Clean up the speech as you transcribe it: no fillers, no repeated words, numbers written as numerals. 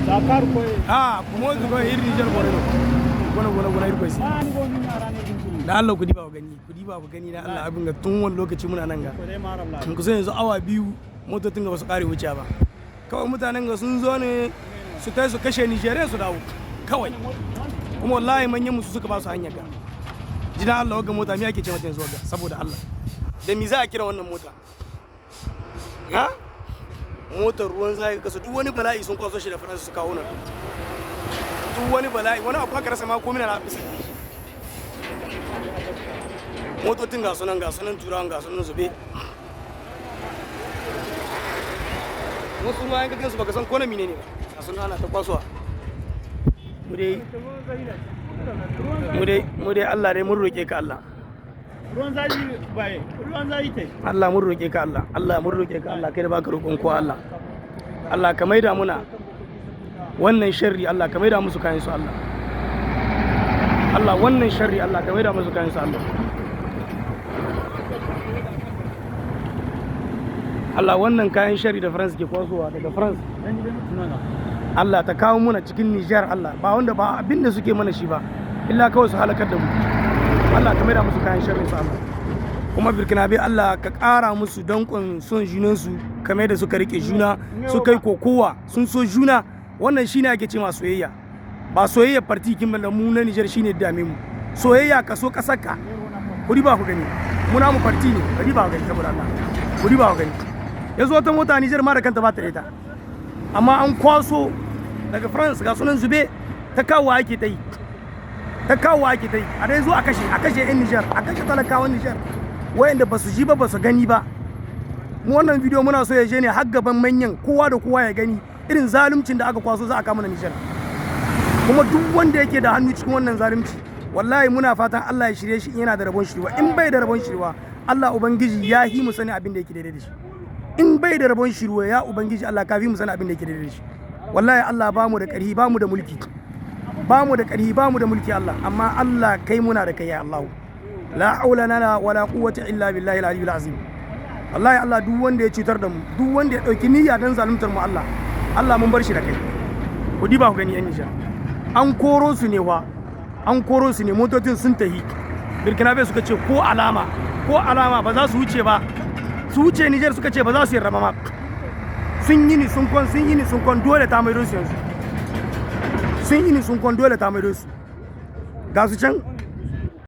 Dakar ko kuma ko irin Niger bore gona irko si da Allah ku diba ku gani da Allah abin ga tun wani lokaci muna nan ga ku sai yanzu awa biyu motocin ga ba su kare wuce ba kawai mutanen ga sun zo ne su tai su kashe Nigeria su dawo kawai kuma wallahi manyan musu suka ba su hanyar ga jina Allah ga mota me ake ce mata yanzu ga saboda Allah da me za a kira wannan mota ha motar ruwan zai kasa duk wani bala'i sun kwaso shi da faransa su kawo nan duk wani bala'i wani abu aka rasa ma komai na bisa motocin ga sunan turawan ga sunan zube wasu ma yanka kansu baka san ko na mine ne ba sunan ana ta kwasowa mu dai Allah dai mun roƙe ka Allah ruwan zaji tai Allah mun roƙe ka Allah mun roƙe ka Allah kai da baka roƙon ko Allah ka maida muna wannan sharri Allah ka maida musu kayan su Allah wannan sharri Allah ka maida musu kayan su Allah wannan kayan sharri da France ke kwasowa daga France Allah ta kawo muna cikin Niger Allah ba wanda ba abinda suke mana shi ba illa kawai su halakar da mu Allah ka maida musu kayan sharri su Allah kuma Burkinabe Allah ka ƙara musu dankon son junansu kamar da suka rike juna su kai kokowa sun so juna wannan shine ake ce ma soyayya ba soyayya party kin da mu na Niger shine dame mu soyayya ka so kasarka kudi ba ku gani muna mu party ne kudi ba ku gani saboda Allah kudi ba ku gani yanzu wata mota Niger ma da kanta ba ta da ita amma an kwaso daga France ga sunan zube ta kawo ake ta yi a dai zo a kashe yan Niger a kashe talakawan Niger wayanda ba su ji ba su gani ba mu wannan bidiyo muna so ya je ne har gaban manyan kowa da kowa ya gani irin zaluncin da aka kwaso za a kama na Niger kuma duk wanda yake da hannu cikin wannan zalunci wallahi muna fatan Allah ya shirye shi in yana da rabon shirwa in bai da rabon shirwa Allah ubangiji ya hi mu sani abin da yake daidai da shi in bai da rabon shirwa ya ubangiji Allah ka fi mu sani abin da yake daidai da shi wallahi Allah ba mu da ƙarfi ba mu da mulki Allah amma Allah kai muna da kai ya Allah la haula lana wala quwwata illa billahi al-aliyyil azim wallahi Allah duk wanda ya cutar da mu duk wanda ya dauki niyya dan zaluntar mu Allah mun bar shi da kai ku diba ku gani yan Niger an koro su ne motocin sun tahi Burkinabe suka ce ko alama ba za su wuce ba su wuce Niger suka ce ba za su yi rama ma sun yi ni sun kon dole ta maido su yanzu ga su can